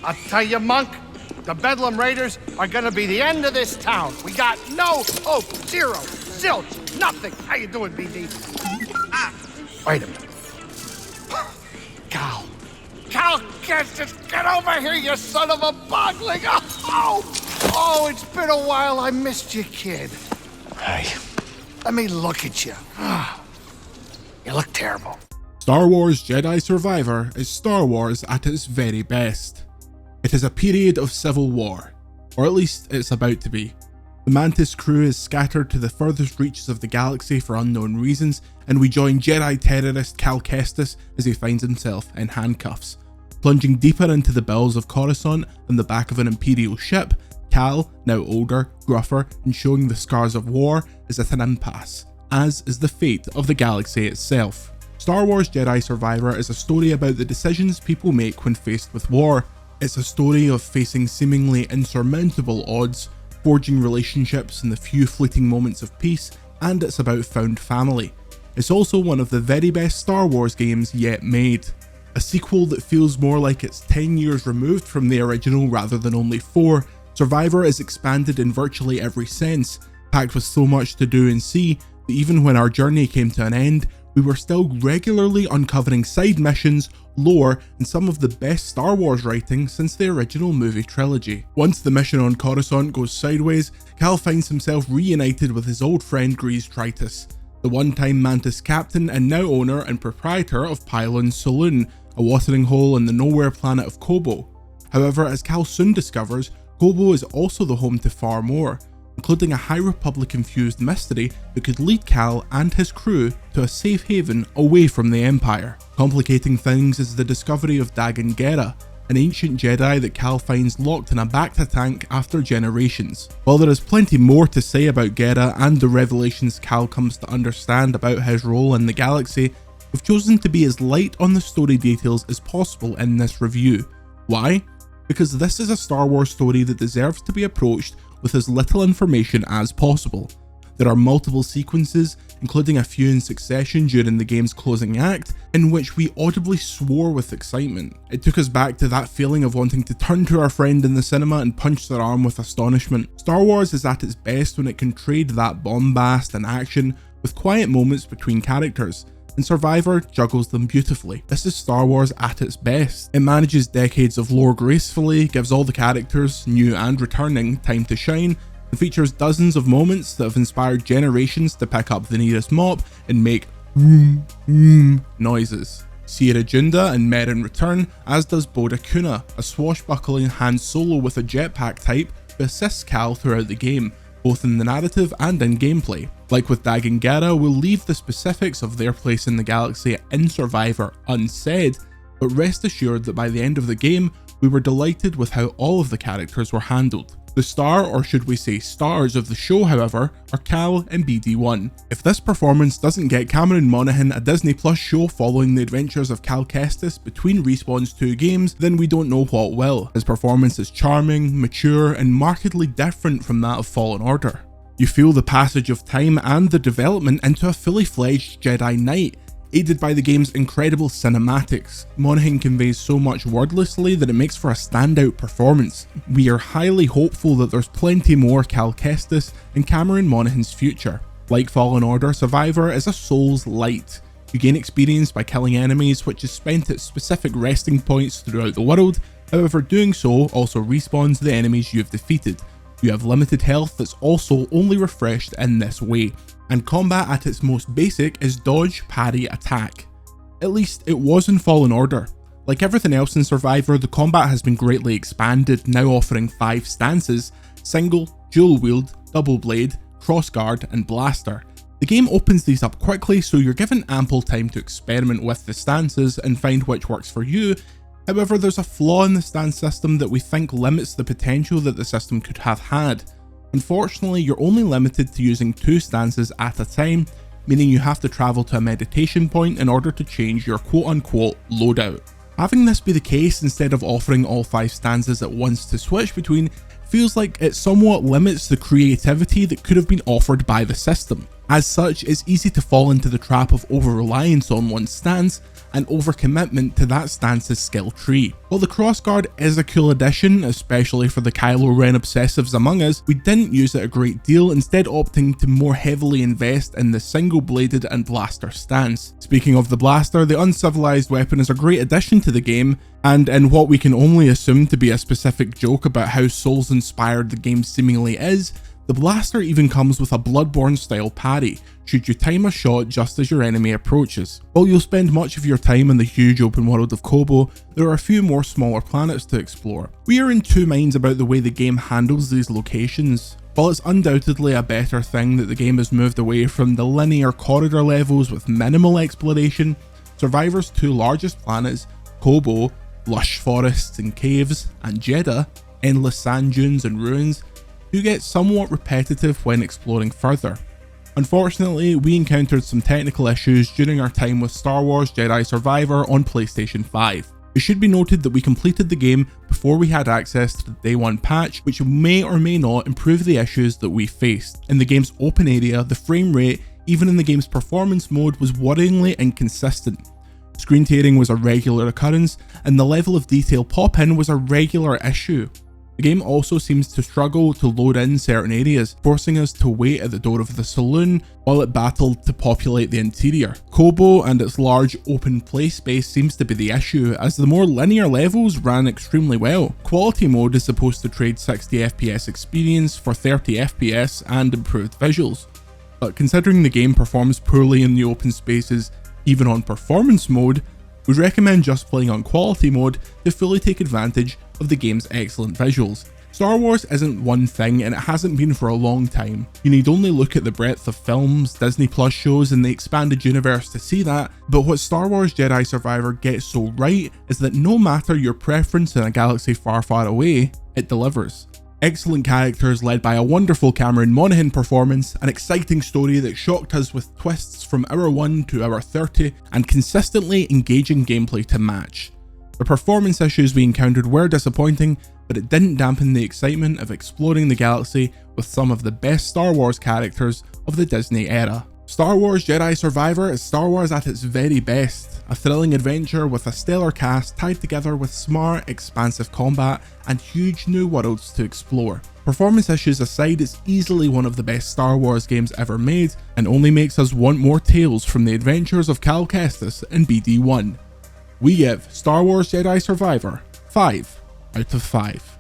I'll tell you, Monk, the Bedlam Raiders are gonna be the end of this town. We got no hope, zero, zilch, nothing. How you doing, BD? Wait a minute. Cal, get over here, you son of a bogling. Oh, it's been a while. I missed you, kid. Hey. Let me look at you. You look terrible. Star Wars Jedi Survivor is Star Wars at its very best. It is a period of civil war, or at least it's about to be. The Mantis crew is scattered to the furthest reaches of the galaxy for unknown reasons, and we join Jedi terrorist Cal Kestis as he finds himself in handcuffs. Plunging deeper into the bowels of Coruscant in the back of an Imperial ship, Cal, now older, gruffer, and showing the scars of war, is at an impasse, as is the fate of the galaxy itself. Star Wars Jedi Survivor is a story about the decisions people make when faced with war. It's a story of facing seemingly insurmountable odds, forging relationships in the few fleeting moments of peace, and it's about found family. It's also one of the very best Star Wars games yet made. A sequel that feels more like it's 10 years removed from the original rather than only 4, Survivor is expanded in virtually every sense, packed with so much to do and see that even when our journey came to an end, we were still regularly uncovering side missions, lore, and some of the best Star Wars writing since the original movie trilogy. Once the mission on Coruscant goes sideways, Cal finds himself reunited with his old friend Grease Tritus, the one-time Mantis captain and now owner and proprietor of Pylon's Saloon, a watering hole in the nowhere planet of Kobo. However, as Cal soon discovers, Kobo is also the home to far more, including a High Republic-infused mystery that could lead Cal and his crew to a safe haven away from the Empire. Complicating things is the discovery of Dagan Gera, an ancient Jedi that Cal finds locked in a Bacta tank after generations. While there is plenty more to say about Gera and the revelations Cal comes to understand about his role in the galaxy, we've chosen to be as light on the story details as possible in this review. Why? Because this is a Star Wars story that deserves to be approached with as little information as possible. There are multiple sequences, including a few in succession during the game's closing act, in which we audibly swore with excitement. It took us back to that feeling of wanting to turn to our friend in the cinema and punch their arm with astonishment. Star Wars is at its best when it can trade that bombast and action with quiet moments between characters, and Survivor juggles them beautifully. This is Star Wars at its best. It manages decades of lore gracefully, gives all the characters, new and returning, time to shine, and features dozens of moments that have inspired generations to pick up the nearest mop and make noises. Sierra Junda and Merrin return, as does Boda Kuna, a swashbuckling Han Solo with a jetpack type who assists Cal throughout the game, both in the narrative and in gameplay. Like with Dagan Gera, we'll leave the specifics of their place in the galaxy in Survivor unsaid, but rest assured that by the end of the game, we were delighted with how all of the characters were handled. The star, or should we say stars, of the show, however, are Cal and BD1. If this performance doesn't get Cameron Monaghan a Disney Plus show following the adventures of Cal Kestis between Respawn's 2 games, then we don't know what will. His performance is charming, mature, and markedly different from that of Fallen Order. You feel the passage of time and the development into a fully fledged Jedi Knight, aided by the game's incredible cinematics. Monaghan conveys so much wordlessly that it makes for a standout performance. We are highly hopeful that there's plenty more Cal Kestis in Cameron Monaghan's future. Like Fallen Order, Survivor is a Souls light. You gain experience by killing enemies, which is spent at specific resting points throughout the world, however doing so also respawns the enemies you've defeated. You have limited health that's also only refreshed in this way, and combat at its most basic is dodge, parry, attack. At least it was in Fallen Order. Like everything else in Survivor, the combat has been greatly expanded, now offering 5 stances: single, dual wield, double blade, cross guard, and blaster. The game opens these up quickly, so you're given ample time to experiment with the stances and find which works for you. However, there's a flaw in the stance system that we think limits the potential that the system could have had. Unfortunately, you're only limited to using 2 stances at a time, meaning you have to travel to a meditation point in order to change your quote-unquote loadout. Having this be the case instead of offering all 5 stances at once to switch between feels like it somewhat limits the creativity that could have been offered by the system. As such, it's easy to fall into the trap of over-reliance on one's stance and overcommitment to that stance's skill tree. While the crossguard is a cool addition, especially for the Kylo Ren obsessives among us, we didn't use it a great deal, instead opting to more heavily invest in the single-bladed and blaster stance. Speaking of the blaster, the uncivilized weapon is a great addition to the game, and in what we can only assume to be a specific joke about how Souls-inspired the game seemingly is, the blaster even comes with a Bloodborne style parry, should you time a shot just as your enemy approaches. While you'll spend much of your time in the huge open world of Koboh, there are a few more smaller planets to explore. We are in two minds about the way the game handles these locations. While it's undoubtedly a better thing that the game has moved away from the linear corridor levels with minimal exploration, Survivor's two largest planets, Koboh, lush forests and caves, and Jeddah, endless sand dunes and ruins, do get somewhat repetitive when exploring further. Unfortunately, we encountered some technical issues during our time with Star Wars Jedi Survivor on PlayStation 5. It should be noted that we completed the game before we had access to the Day 1 patch, which may or may not improve the issues that we faced. In the game's open area, the frame rate, even in the game's performance mode, was worryingly inconsistent. Screen tearing was a regular occurrence, and the level of detail pop-in was a regular issue. The game also seems to struggle to load in certain areas, forcing us to wait at the door of the saloon while it battled to populate the interior. Koboh and its large open play space seems to be the issue, as the more linear levels ran extremely well. Quality mode is supposed to trade 60 FPS experience for 30 FPS and improved visuals, but considering the game performs poorly in the open spaces even on performance mode, we'd recommend just playing on quality mode to fully take advantage of the game's excellent visuals. Star Wars isn't one thing, and it hasn't been for a long time. You need only look at the breadth of films, Disney Plus shows and the expanded universe to see that, but what Star Wars Jedi Survivor gets so right is that no matter your preference in a galaxy far, far away, it delivers. Excellent characters led by a wonderful Cameron Monaghan performance, an exciting story that shocked us with twists from hour 1 to hour 30, and consistently engaging gameplay to match. The performance issues we encountered were disappointing, but it didn't dampen the excitement of exploring the galaxy with some of the best Star Wars characters of the Disney era. Star Wars Jedi Survivor is Star Wars at its very best, a thrilling adventure with a stellar cast tied together with smart, expansive combat and huge new worlds to explore. Performance issues aside, it's easily one of the best Star Wars games ever made, and only makes us want more tales from the adventures of Cal Kestis and BD1. We give Star Wars Jedi Survivor 5 out of 5.